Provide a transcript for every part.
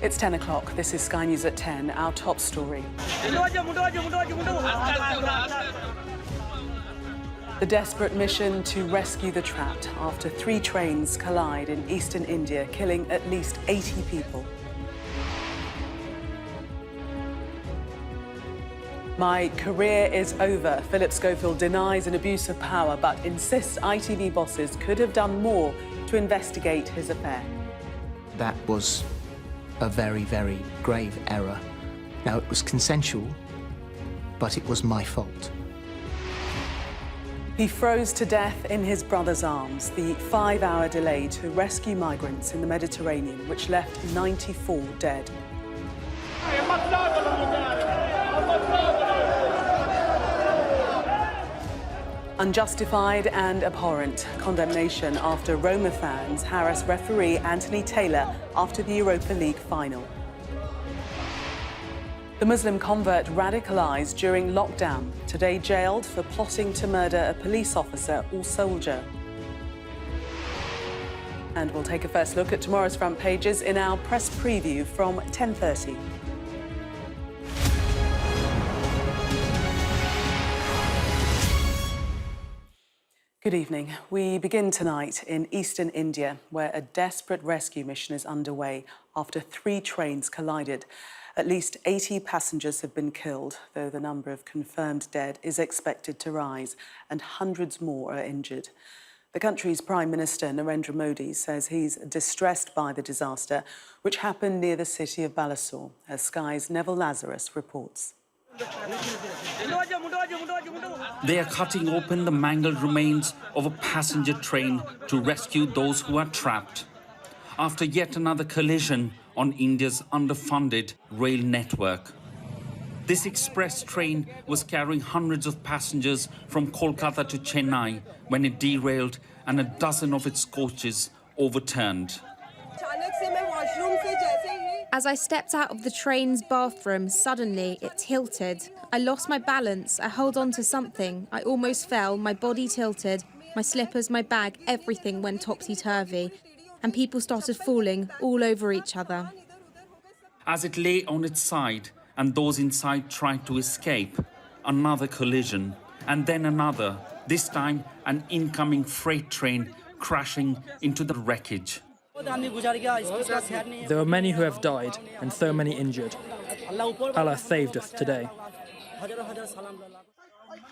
It's 10 o'clock. This is Sky News at 10. Our top story. The desperate mission to rescue the trapped after 3 trains collide in eastern India, killing at least 80 people. My career is over. Phillip Schofield denies an abuse of power but insists ITV bosses could have done more to investigate his affair. That was a very, very grave error. Now, it was consensual, but it was my fault. He froze to death in his brother's arms. The 5-hour delay to rescue migrants in the Mediterranean, which left 94 dead. Unjustified and abhorrent condemnation after Roma fans harass referee Anthony Taylor after the Europa League final. The Muslim convert radicalised during lockdown, today jailed for plotting to murder a police officer or soldier. And we'll take a first look at tomorrow's front pages in our press preview from 10:30. Good evening. We begin tonight in eastern India, where a desperate rescue mission is underway after 3 trains collided. At least 80 passengers have been killed, though the number of confirmed dead is expected to rise, and hundreds more are injured. The country's Prime Minister, Narendra Modi, says he's distressed by the disaster, which happened near the city of Balasore, as Sky's Neville Lazarus reports. They are cutting open the mangled remains of a passenger train to rescue those who are trapped after yet another collision on India's underfunded rail network. This express train was carrying hundreds of passengers from Kolkata to Chennai when it derailed and a dozen of its coaches overturned. As I stepped out of the train's bathroom, suddenly it tilted. I lost my balance. I held on to something. I almost fell. My body tilted. My slippers, my bag, everything went topsy-turvy. And people started falling all over each other. As it lay on its side and those inside tried to escape, another collision and then another, this time an incoming freight train crashing into the wreckage. There are many who have died and so many injured. Allah saved us today.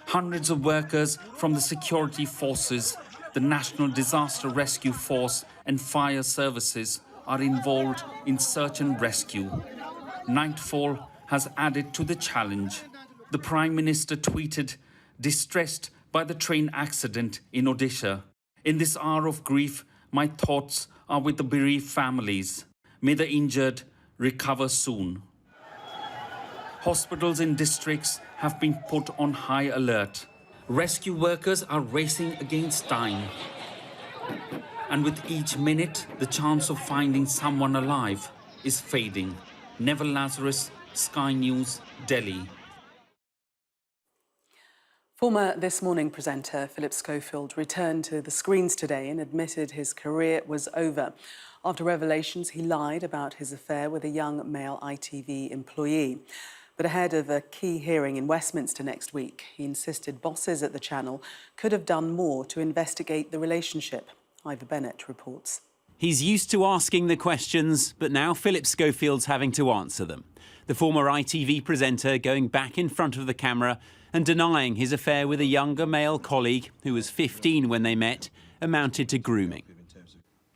Hundreds of workers from the security forces, the National Disaster Rescue Force and fire services are involved in search and rescue. Nightfall has added to the challenge. The Prime Minister tweeted, distressed by the train accident in Odisha. In this hour of grief, my thoughts are with the bereaved families. May the injured recover soon. Hospitals in districts have been put on high alert. Rescue workers are racing against time. And with each minute, the chance of finding someone alive is fading. Neville Lazarus, Sky News, Delhi. Former This Morning presenter Phillip Schofield returned to the screens today and admitted his career was over. After revelations, he lied about his affair with a young male ITV employee. But ahead of a key hearing in Westminster next week, he insisted bosses at the channel could have done more to investigate the relationship. Ivor Bennett reports. He's used to asking the questions, but now Phillip Schofield's having to answer them. The former ITV presenter going back in front of the camera and denying his affair with a younger male colleague who was 15 when they met amounted to grooming.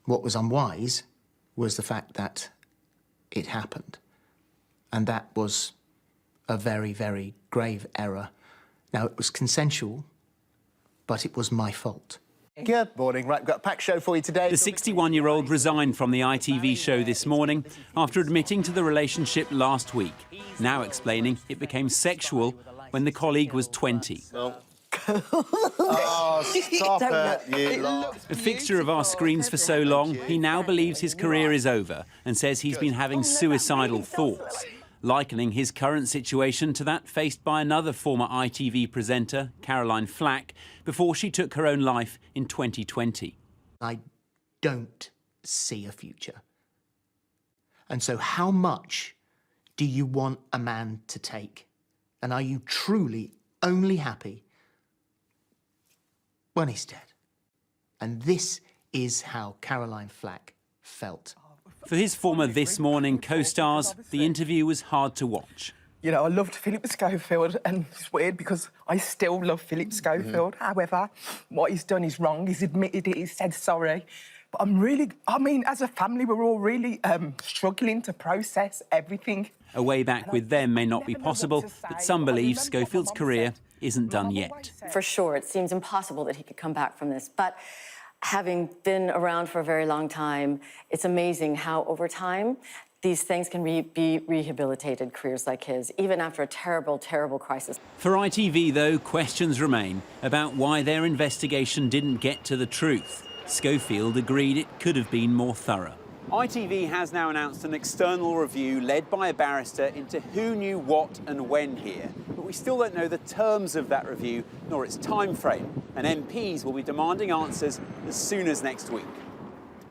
What was unwise was the fact that it happened. And that was a very, very grave error. Now, it was consensual, but it was my fault. Good morning. Right, we've got a packed show for you today. The 61-year-old resigned from the ITV show this morning after admitting to the relationship last week, now explaining it became sexual when the colleague was 20. Oh, stop it, you lot. A fixture of our screens for so long, he now believes his career is over and says he's been having suicidal thoughts, likening his current situation to that faced by another former ITV presenter, Caroline Flack, before she took her own life in 2020. I don't see a future. And so how much do you want a man to take? And are you truly only happy when he's dead? And this is how Caroline Flack felt. For his former This Morning co-stars, the interview was hard to watch. You know, I loved Phillip Schofield, and it's weird because I still love Phillip Schofield. However, what he's done is wrong. He's admitted it, he's said sorry. But I mean, as a family, we're all really struggling to process everything. A way back with them may not be possible, but some believe Schofield's career isn't done yet. For sure, it seems impossible that he could come back from this. But having been around for a very long time, it's amazing how over time these things can be rehabilitated, careers like his, even after a terrible, terrible crisis. For ITV, though, questions remain about why their investigation didn't get to the truth. Schofield agreed it could have been more thorough. ITV has now announced an external review led by a barrister into who knew what and when here. But we still don't know the terms of that review, nor its time frame. And MPs will be demanding answers as soon as next week.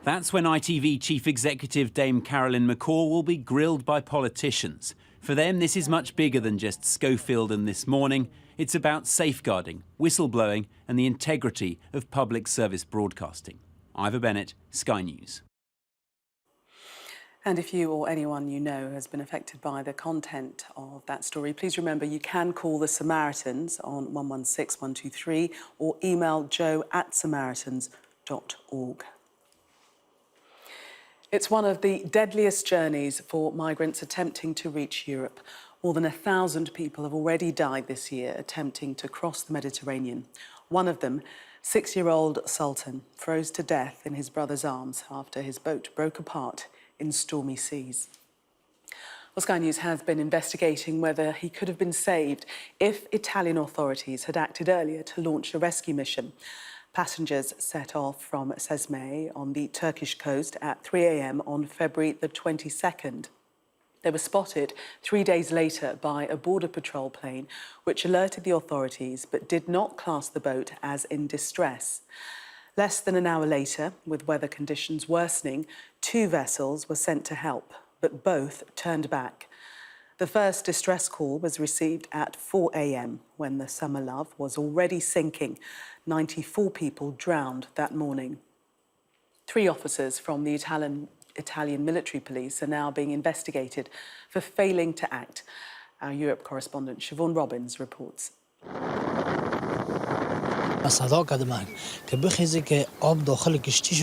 That's when ITV Chief Executive Dame Carolyn McCall will be grilled by politicians. For them, this is much bigger than just Schofield and This Morning. It's about safeguarding, whistleblowing and the integrity of public service broadcasting. Ivor Bennett, Sky News. And if you or anyone you know has been affected by the content of that story, please remember you can call the Samaritans on 116 123 or email joe@samaritans.org. It's one of the deadliest journeys for migrants attempting to reach Europe. More than 1,000 people have already died this year attempting to cross the Mediterranean. One of them, 6-year-old Sultan, froze to death in his brother's arms after his boat broke apart in stormy seas. Well, Sky News has been investigating whether he could have been saved if Italian authorities had acted earlier to launch a rescue mission. Passengers set off from Sesme on the Turkish coast at 3 a.m. on February the 22nd. They were spotted 3 days later by a border patrol plane, which alerted the authorities but did not class the boat as in distress. Less than an hour later, with weather conditions worsening, 2 vessels were sent to help, but both turned back. The first distress call was received at 4 a.m. when the Summer Love was already sinking. 94 people drowned that morning. 3 officers from the Italian military police are now being investigated for failing to act. Our Europe correspondent Siobhan Robbins reports. صدا کرده من که بخیزه که آب داخل کشتی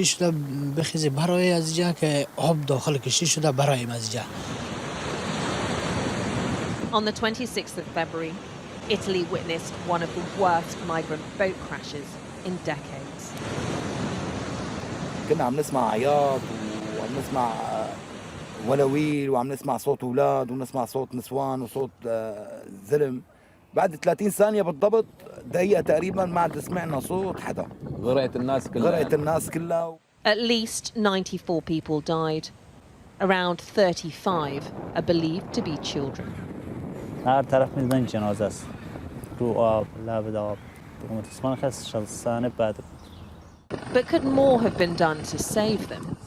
شده بخیزه برای از اینجا که آب داخل کشتی شده برای از اینجا. On the 26th of February, Italy witnessed one of the worst migrant boat crashes in decades. كنا عم نسمع عياط وعم نسمع ولويل وعم نسمع صوت اولاد ونسمع صوت نسوان وصوت زلم. بعد 30 ثانية بالضبط دقيقة تقريبا ما عاد سمعنا صوت حدا. غرقت الناس كلها. At least 94 people died. Around 35 are believed to be children. هر طرف می‌دن جنازه است. رو آب، لب آب. متأسفانه خسته‌شدن بعد. But could more have been done to save them?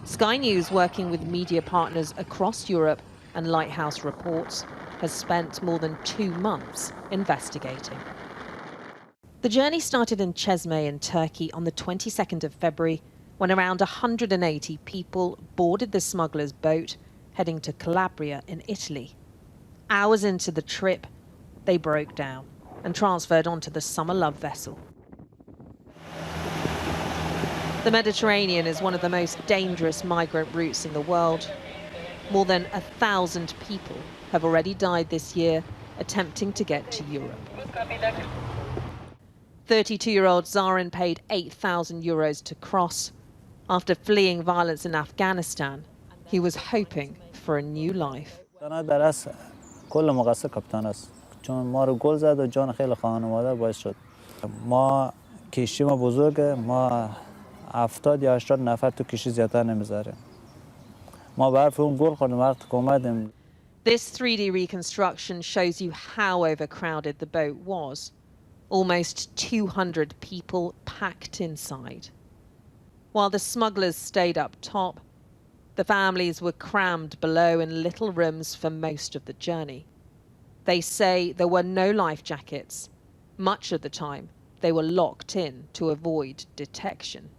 Sky News, working with media partners across Europe and Lighthouse Reports, has spent more than 2 months investigating. The journey started in Çeşme in Turkey on the 22nd of February, when around 180 people boarded the smugglers' boat heading to Calabria in Italy. Hours into the trip, they broke down and transferred onto the Summer Love vessel. The Mediterranean is one of the most dangerous migrant routes in the world. More than 1,000 people have already died this year attempting to get to Europe. 32-year-old Zarin paid €8,000 to cross. After fleeing violence in Afghanistan, he was hoping for a new life. کل مقصر کاپیتان است چون ما رو گل زد و جان خیلی خانواده باعث شد ما کشتی ما بزرگه ما 70 یا 80 نفر تو کشتی زیادتر نمیذاریم ما برف اون گل خوردیم وقتی که اومدیم. This 3D reconstruction shows you how overcrowded the boat was. Almost 200 people packed inside. While the smugglers stayed up top, The families were crammed below in little rooms for most of the journey. They say there were no life jackets. Much of the time, they were locked in to avoid detection.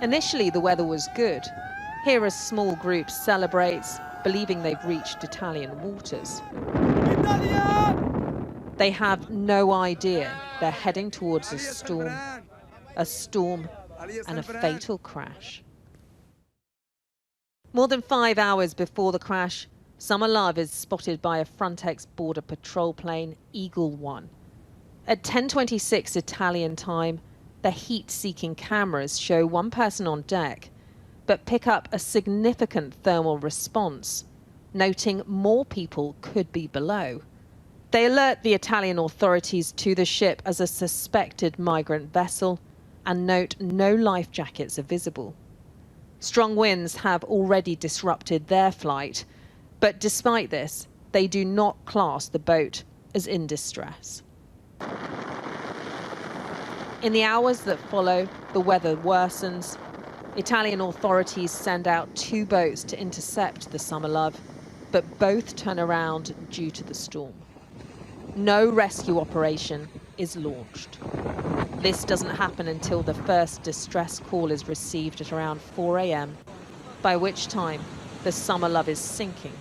Initially, the weather was good. Here a small group celebrates, believing they've reached Italian waters. They have no idea they're heading towards a storm and a fatal crash. More than 5 hours before the crash, Summer Love is spotted by a Frontex border patrol plane, Eagle 1. At 10:26 Italian time, the heat-seeking cameras show one person on deck, but pick up a significant thermal response, noting more people could be below. They alert the Italian authorities to the ship as a suspected migrant vessel and note no life jackets are visible. Strong winds have already disrupted their flight, but despite this, they do not class the boat as in distress. In the hours that follow, the weather worsens. Italian authorities send out 2 boats to intercept the Summer Love, but both turn around due to the storm. No rescue operation is launched. This doesn't happen until the first distress call is received at around 4 a.m., by which time the Summer Love is sinking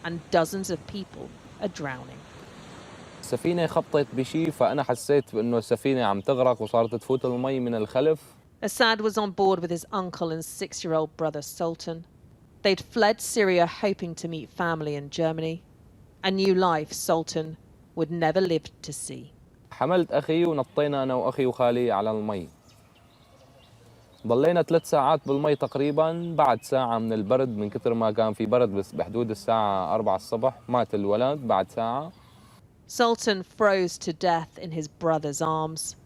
and dozens of people are drowning. السفينة خبطت بشي فأنا حسيت بأنه السفينة عم تغرق وصارت تفوت المي من الخلف. Assad was on board with his uncle and 6-year-old brother Sultan. They'd fled Syria hoping to meet family in Germany. A new life Sultan would never live to see. حملت أخي ونطينا أنا وأخي وخالي على المي. ضلينا 3 ساعات بالمي تقريبا. بعد ساعة من البرد من كثر ما كان في برد بس بحدود الساعة 4 الصبح مات الولد بعد ساعة. Sultan froze to death in his brother's arms.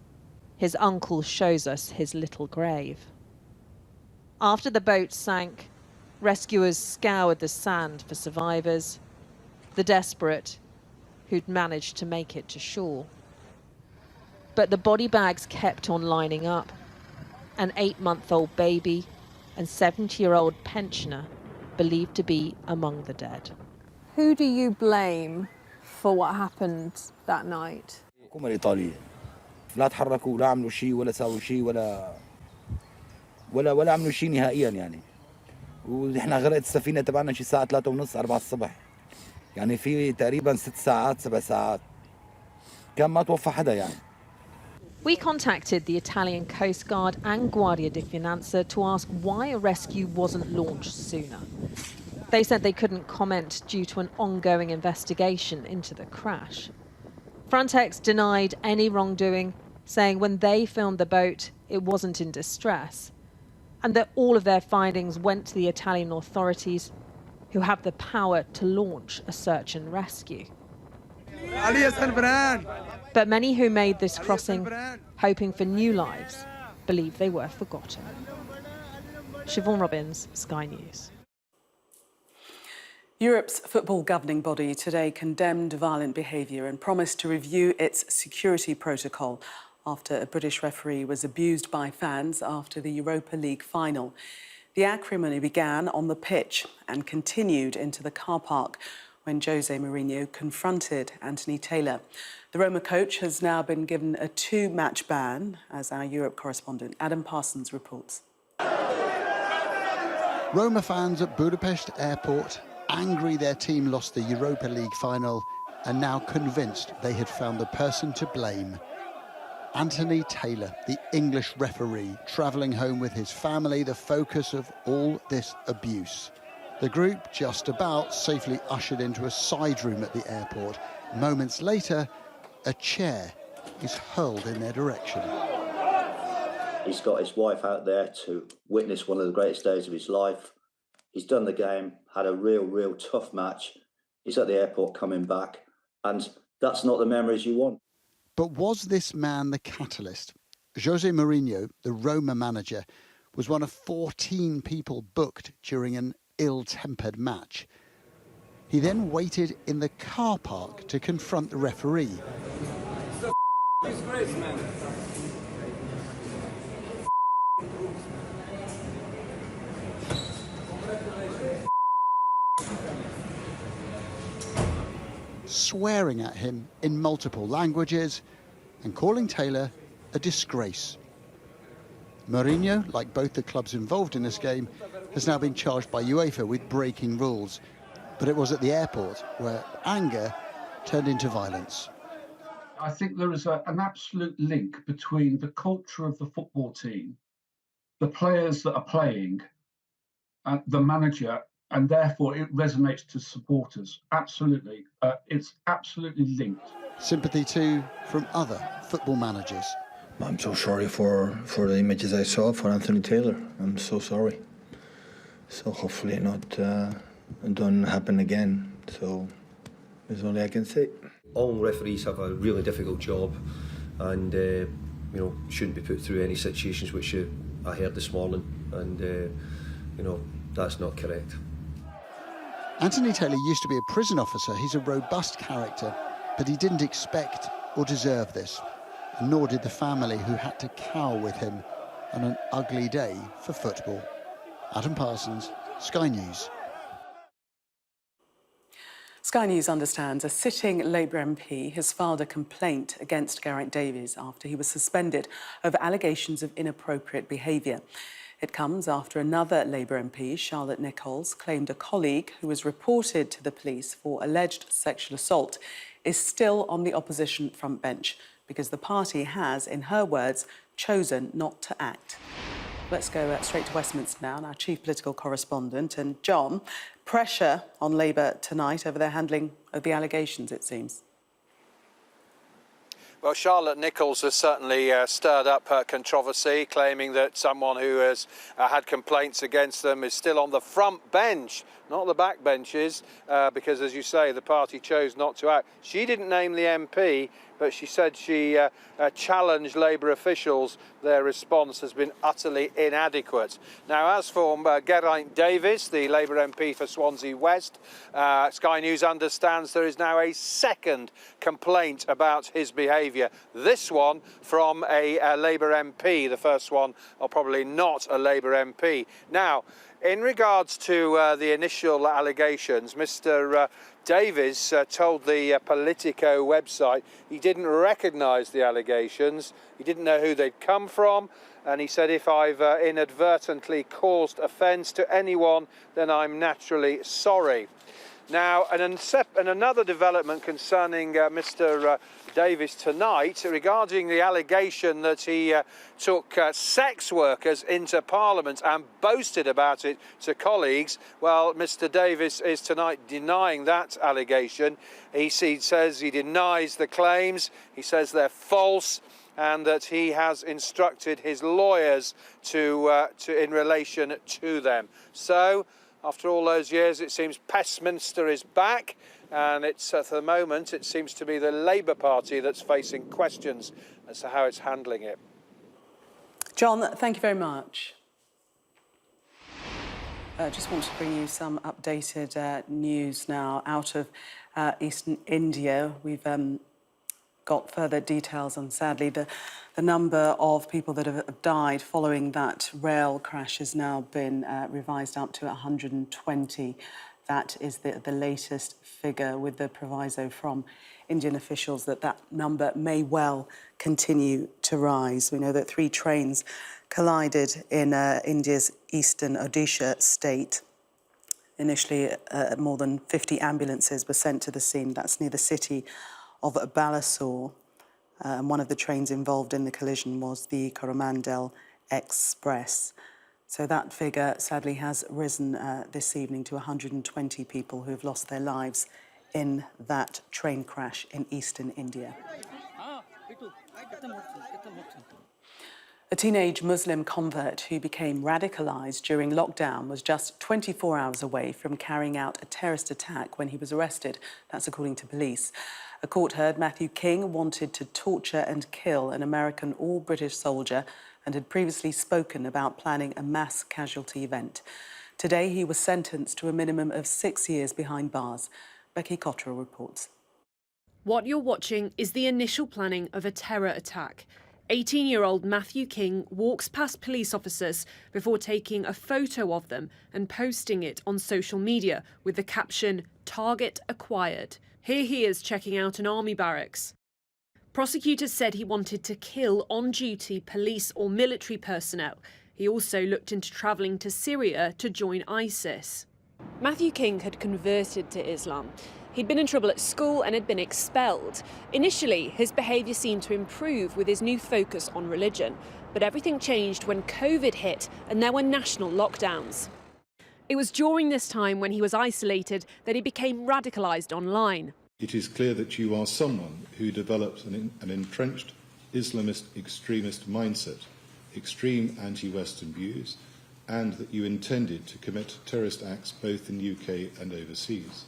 His uncle shows us his little grave. After the boat sank, rescuers scoured the sand for survivors, the desperate who'd managed to make it to shore. But the body bags kept on lining up. An 8-month-old baby and 70-year-old pensioner believed to be among the dead. Who do you blame for what happened that night? الحكومة الإيطالية لا تحركوا لا عملوا شيء ولا سووا شيء ولا عملوا شيء نهائيا يعني. ونحن غرقت السفينة تبعنا شي الساعة 3:30 4 الصبح. يعني في تقريبا 6 ساعات 7 ساعات. كان ما توفى حدا يعني. We contacted the Italian Coast Guard and Guardia di Finanza to ask why a rescue wasn't launched sooner. They said they couldn't comment due to an ongoing investigation into the crash. Frontex denied any wrongdoing, saying when they filmed the boat, it wasn't in distress, and that all of their findings went to the Italian authorities, who have the power to launch a search and rescue. But many who made this crossing, hoping for new lives, believe they were forgotten. Siobhan Robbins, Sky News. Europe's football governing body today condemned violent behaviour and promised to review its security protocol after a British referee was abused by fans after the Europa League final. The acrimony began on the pitch and continued into the car park when Jose Mourinho confronted Anthony Taylor. The Roma coach has now been given a 2-match ban, as our Europe correspondent Adam Parsons reports. Roma fans at Budapest airport, angry their team lost the Europa League final, and now convinced they had found the person to blame. Anthony Taylor, the English referee, travelling home with his family, the focus of all this abuse. The group just about safely ushered into a side room at the airport. Moments later, a chair is hurled in their direction. He's got his wife out there to witness one of the greatest days of his life. He's done the game, had a real tough match. He's at the airport coming back, and that's not the memories you want. But was this man the catalyst? Jose Mourinho, the Roma manager, was one of 14 people booked during an ill-tempered match. He then waited in the car park to confront the referee. swearing at him in multiple languages and calling Taylor a disgrace. Mourinho, like both the clubs involved in this game, has now been charged by UEFA with breaking rules. But it was at the airport where anger turned into violence. I think there is an absolute link between the culture of the football team, the players that are playing, the manager, and therefore it resonates to supporters. Absolutely. It's absolutely linked. Sympathy too from other football managers. I'm so sorry for the images I saw for Anthony Taylor. I'm so sorry. So hopefully not don't happen again. So that's all I can say. All referees have a really difficult job, and you know, shouldn't be put through any situations which I heard this morning, and you know, that's not correct. Anthony Taylor used to be a prison officer. He's a robust character, but he didn't expect or deserve this, nor did the family who had to cower with him on an ugly day for football. Adam Parsons, Sky News. Sky News understands a sitting Labour MP has filed a complaint against Garrett Davies after he was suspended over allegations of inappropriate behaviour. It comes after another Labour MP, Charlotte Nichols, claimed a colleague who was reported to the police for alleged sexual assault is still on the opposition front bench because the party has, in her words, chosen not to act. Let's go straight to Westminster now, and our chief political correspondent. And John, pressure on Labour tonight over their handling of the allegations, it seems. Well, Charlotte Nichols has certainly stirred up controversy, claiming that someone who has had complaints against them is still on the front bench, not the back benches, because, as you say, the party chose not to act. She didn't name the MP, but she said she challenged Labour officials. Their response has been utterly inadequate. Now, as for Garrett Davies, the Labour MP for Swansea West, Sky News understands there is now a second complaint about his behaviour. This one from a Labour MP, the first one, or probably not a Labour MP. Now, in regards to the initial allegations, Mr. Davies told the Politico website he didn't recognise the allegations, he didn't know who they'd come from, and he said, if I've inadvertently caused offence to anyone, then I'm naturally sorry. Now, and another development concerning Mr. Davies tonight, regarding the allegation that he took sex workers into Parliament and boasted about it to colleagues. Well, Mr. Davies is tonight denying that allegation. He says he denies the claims. He says they're false, and that he has instructed his lawyers to in relation to them. So, after all those years, it seems Westminster is back, and it's at the moment it seems to be the Labour Party that's facing questions as to how it's handling it. John, thank you very much. Just want to bring you some updated news now out of eastern India. We've got further details on, sadly, the number of people that have died following that rail crash has now been revised up to 120. That is the latest figure, with the proviso from Indian officials that that number may well continue to rise. We know that 3 trains collided in India's eastern Odisha state. Initially, more than 50 ambulances were sent to the scene. That's near the city of Balasore. And one of the trains involved in the collision was the Coromandel Express. So that figure, sadly, has risen this evening to 120 people who have lost their lives in that train crash in eastern India. A teenage Muslim convert who became radicalised during lockdown was just 24 hours away from carrying out a terrorist attack when he was arrested. That's according to police. A court heard Matthew King wanted to torture and kill an American or British soldier and had previously spoken about planning a mass casualty event. Today, he was sentenced to a minimum of 6 years behind bars. Becky Cottrell reports. What you're watching is the initial planning of a terror attack. 18-year-old Matthew King walks past police officers before taking a photo of them and posting it on social media with the caption, "Target acquired." Here he is checking out an army barracks. Prosecutors said he wanted to kill on-duty police or military personnel. He also looked into travelling to Syria to join ISIS. Matthew King had converted to Islam. He'd been in trouble at school and had been expelled. Initially, his behaviour seemed to improve with his new focus on religion. But everything changed when COVID hit and there were national lockdowns. It was during this time when he was isolated that he became radicalised online. It is clear that you are someone who developed an entrenched Islamist extremist mindset, extreme anti-Western views, and that you intended to commit terrorist acts both in the UK and overseas.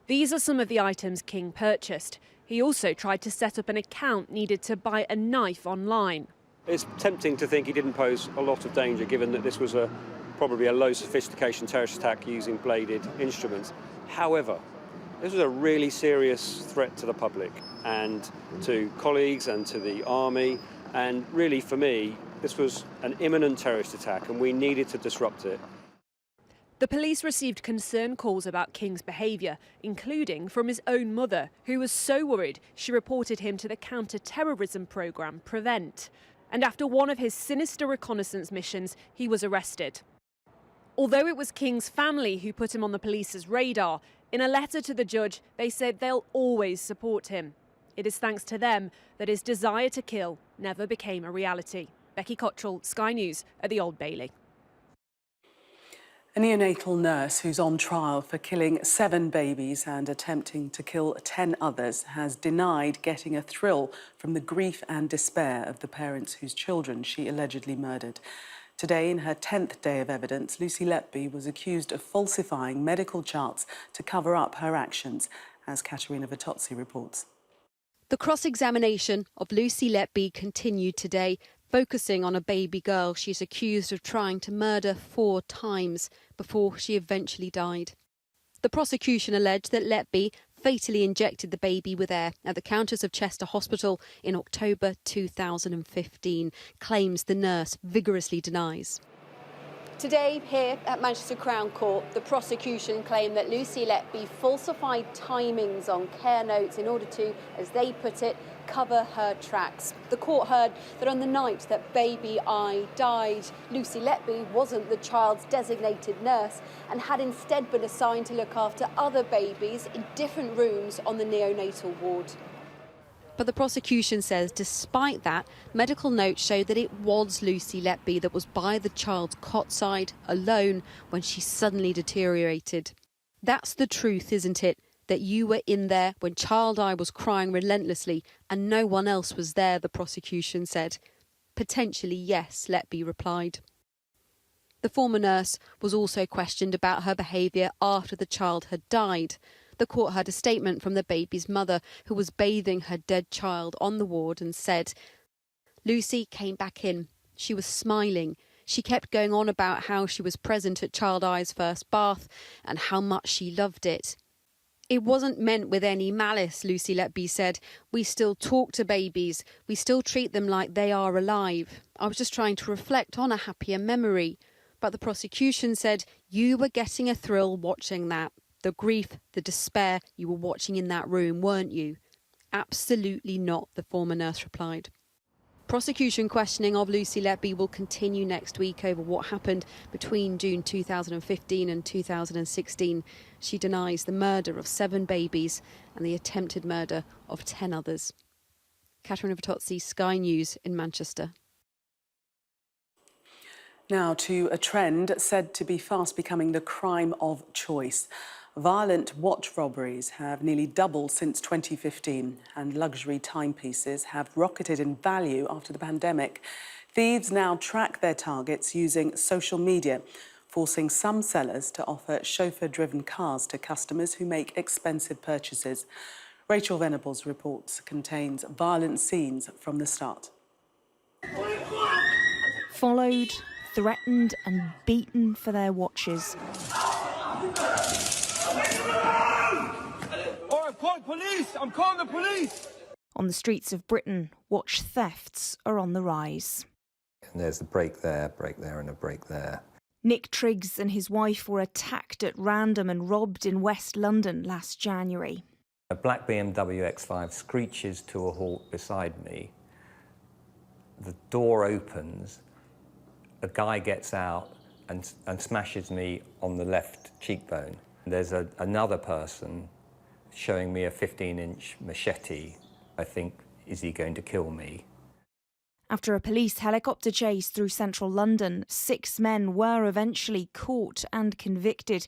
These are some of the items King purchased. He also tried to set up an account needed to buy a knife online. It's tempting to think he didn't pose a lot of danger, given that this was probably a low sophistication terrorist attack using bladed instruments. However, this was a really serious threat to the public and to colleagues and to the army. And really, for me, this was an imminent terrorist attack and we needed to disrupt it. The police received concern calls about King's behaviour, including from his own mother, who was so worried she reported him to the counter-terrorism programme Prevent. And after one of his sinister reconnaissance missions, he was arrested. Although it was King's family who put him on the police's radar, in a letter to the judge, they said they'll always support him. It is thanks to them that his desire to kill never became a reality. Becky Cottrell, Sky News at the Old Bailey. A neonatal nurse who's on trial for killing 7 babies and attempting to kill 10 others has denied getting a thrill from the grief and despair of the parents whose children she allegedly murdered. Today, in her 10th day of evidence, Lucy Letby was accused of falsifying medical charts to cover up her actions, as Katerina Vitozzi reports. The cross-examination of Lucy Letby continued today, focusing on a baby girl she's accused of trying to murder 4 times before she eventually died. The prosecution alleged that Letby fatally injected the baby with air at the Countess of Chester Hospital in October 2015, claims the nurse vigorously denies. Today, here at Manchester Crown Court, the prosecution claimed that Lucy Letby falsified timings on care notes in order to, as they put it, cover her tracks. The court heard that on the night that baby I died, Lucy Letby wasn't the child's designated nurse and had instead been assigned to look after other babies in different rooms on the neonatal ward. But the prosecution says despite that, medical notes show that it was Lucy Letby that was by the child's cot side alone when she suddenly deteriorated. That's the truth, isn't it? That you were in there when Child I was crying relentlessly and no one else was there, the prosecution said. Potentially yes, Letby replied. The former nurse was also questioned about her behaviour after the child had died. The court heard a statement from the baby's mother, who was bathing her dead child on the ward, and said, "Lucy came back in. She was smiling. She kept going on about how she was present at Child I's first bath and how much she loved it. It wasn't meant with any malice," Lucy Letby said. "We still talk to babies. We still treat them like they are alive. I was just trying to reflect on a happier memory." But the prosecution said, "You were getting a thrill watching that. The grief, the despair, you were watching in that room, weren't you?" "Absolutely not," the former nurse replied. Prosecution questioning of Lucy Letby will continue next week over what happened between June 2015 and 2016. She denies the murder of 7 babies and the attempted murder of 10 others. Katerina Vitozzi, Sky News in Manchester. Now to a trend said to be fast becoming the crime of choice. Violent watch robberies have nearly doubled since 2015, and luxury timepieces have rocketed in value after the pandemic. Thieves now track their targets using social media, forcing some sellers to offer chauffeur-driven cars to customers who make expensive purchases. Rachel Venables' report contains violent scenes from the start. Followed, threatened and beaten for their watches. I'm calling police! I'm calling the police! On the streets of Britain, watch thefts are on the rise. And there's a break there, and a break there. Nick Triggs and his wife were attacked at random and robbed in West London last January. A black BMW X5 screeches to a halt beside me. The door opens, a guy gets out and smashes me on the left cheekbone. There's another person showing me a 15-inch machete. I think, is he going to kill me? After a police helicopter chase through central London, 6 men were eventually caught and convicted.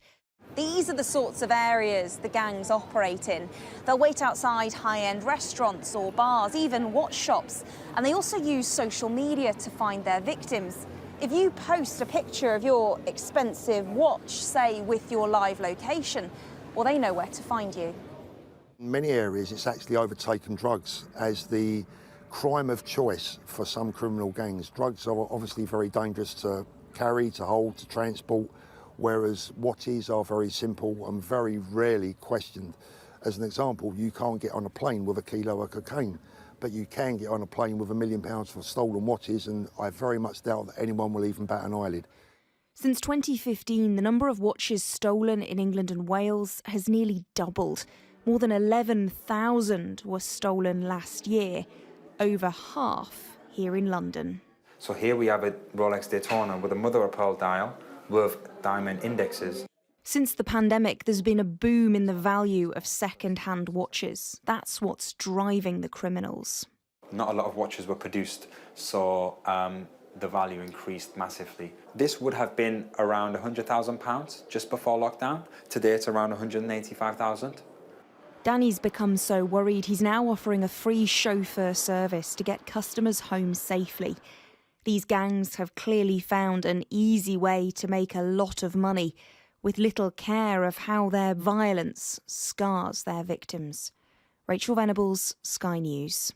These are the sorts of areas the gangs operate in. They'll wait outside high-end restaurants or bars, even watch shops, and they also use social media to find their victims. If you post a picture of your expensive watch, say with your live location, well, they know where to find you. In many areas, it's actually overtaken drugs as the crime of choice for some criminal gangs. Drugs are obviously very dangerous to carry, to hold, to transport, whereas watches are very simple and very rarely questioned. As an example, you can't get on a plane with a kilo of cocaine, but you can get on a plane with £1 million for stolen watches, and I very much doubt that anyone will even bat an eyelid. Since 2015, the number of watches stolen in England and Wales has nearly doubled. More than 11,000 were stolen last year, over half here in London. So here we have a Rolex Daytona with a mother-of-pearl dial with diamond indexes. Since the pandemic, there's been a boom in the value of second-hand watches. That's what's driving the criminals. Not a lot of watches were produced, so the value increased massively. This would have been around £100,000 just before lockdown. Today it's around £185,000. Danny's become so worried he's now offering a free chauffeur service to get customers home safely. These gangs have clearly found an easy way to make a lot of money, with little care of how their violence scars their victims. Rachel Venables, Sky News.